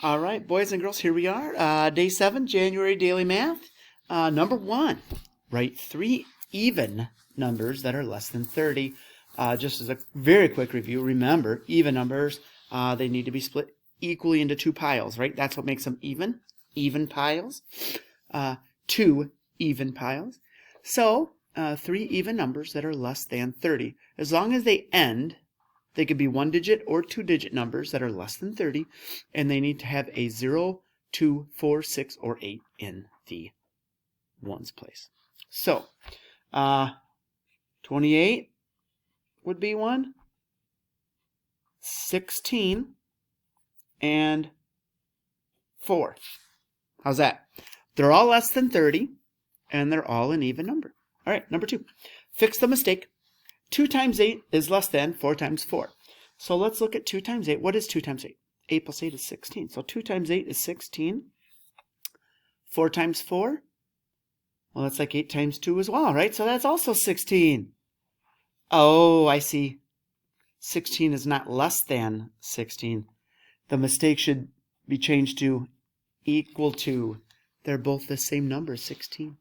All right, boys and girls, here we are. Day 7, January Daily Math. Number 1, write 3 even numbers that are less than 30. Just as a very quick review, remember, even numbers, they need to be split equally into 2 piles, right? That's what makes them even piles. 2 even piles. So, 3 even numbers that are less than 30. As long as they end, they could be 1-digit or 2-digit numbers that are less than 30, and they need to have a 0, 2, 4, 6, or 8 in the ones place. So, 28 would be one, 16, and 4. How's that? They're all less than 30, and they're all an even number. All right, number 2. Fix the mistake. 2 times 8 is less than 4 times 4. So let's look at 2 times 8. What is 2 times 8? 8 plus 8 is 16. So 2 times 8 is 16. 4 times 4? Well, that's like 8 times 2 as well, right? So that's also 16. Oh, I see. 16 is not less than 16. The mistake should be changed to equal to. They're both the same number, 16.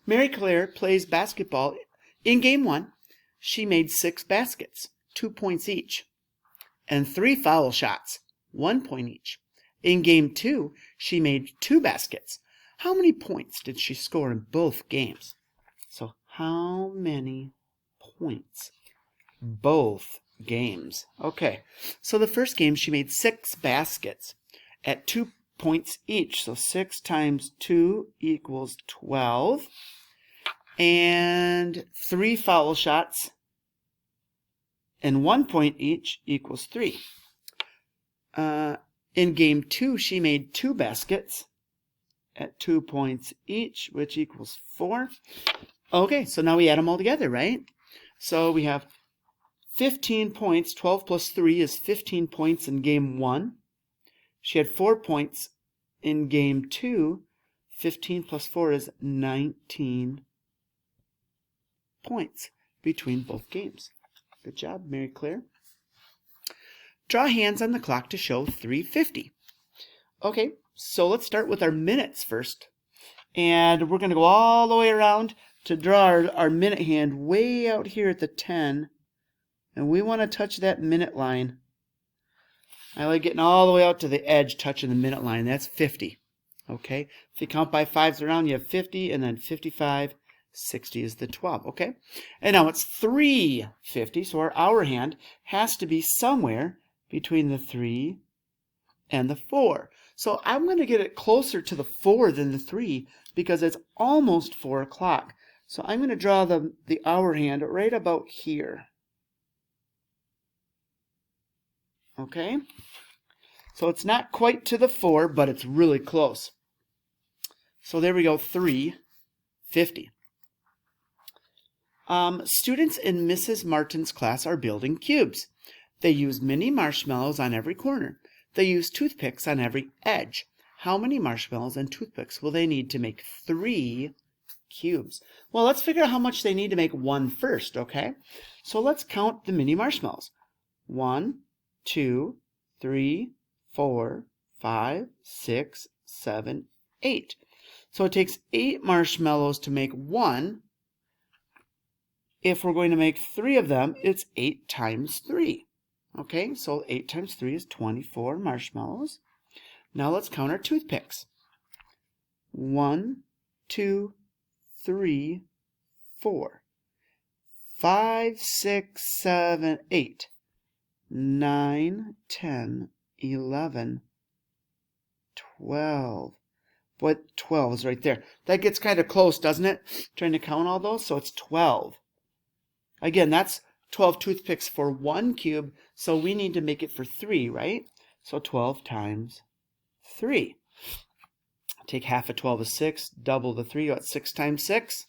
Mary Claire plays basketball in game 1. She made 6 baskets, 2 points each, and 3 foul shots, 1 point each. In game 2, she made 2 baskets. How many points did she score in both games? So how many points? Both games. Okay, so the first game she made 6 baskets at 2 points each. So 6 times 2 equals 12. And 3 foul shots and 1 point each equals 3. In game 2, she made 2 baskets at 2 points each, which equals 4. Okay, so now we add them all together, right? So we have 15 points. 12 plus 3 is 15 points in game 1. She had 4 points in game 2. 15 plus 4 is 19 points between both games. Good job, Mary Claire. Draw hands on the clock to show 3:50. Okay, so let's start with our minutes first. And we're going to go all the way around to draw our minute hand way out here at the 10. And we want to touch that minute line. I like getting all the way out to the edge, touching the minute line. That's 50. Okay, if you count by 5s around, you have 50, and then 55. 60 is the 12, okay? And now it's 3:50, so our hour hand has to be somewhere between the 3 and the 4. So I'm going to get it closer to the 4 than the 3 because it's almost 4 o'clock. So I'm going to draw the hour hand right about here. Okay? So it's not quite to the 4, but it's really close. So there we go, 3:50. Students in Mrs. Martin's class are building cubes. They use mini marshmallows on every corner. They use toothpicks on every edge. How many marshmallows and toothpicks will they need to make 3 cubes? Well, let's figure out how much they need to make one first, okay? So let's count the mini marshmallows. 1, 2, 3, 4, 5, 6, 7, 8. So it takes 8 marshmallows to make one. If we're going to make 3 of them, it's 8 times 3. Okay, so 8 times 3 is 24 marshmallows. Now let's count our toothpicks. 1, 2, 3, 4, 5, 6, 7, 8, 9, 10, 11, 12. Boy, 12 is right there. That gets kind of close, doesn't it? Trying to count all those, so it's 12. Again, that's 12 toothpicks for 1 cube, so we need to make it for 3, right? So 12 times 3. Take half of 12 is 6, double the 3, what's 6 times 6?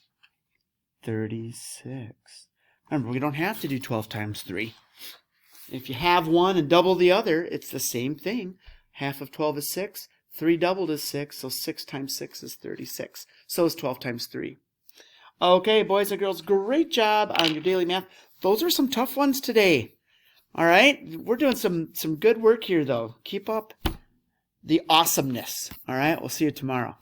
36. Remember, we don't have to do 12 times 3. If you have one and double the other, it's the same thing. Half of 12 is 6, 3 doubled is 6, so 6 times 6 is 36. So is 12 times 3. Okay, boys and girls, great job on your daily math. Those are some tough ones today. All right, we're doing some good work here, though. Keep up the awesomeness. All right, we'll see you tomorrow.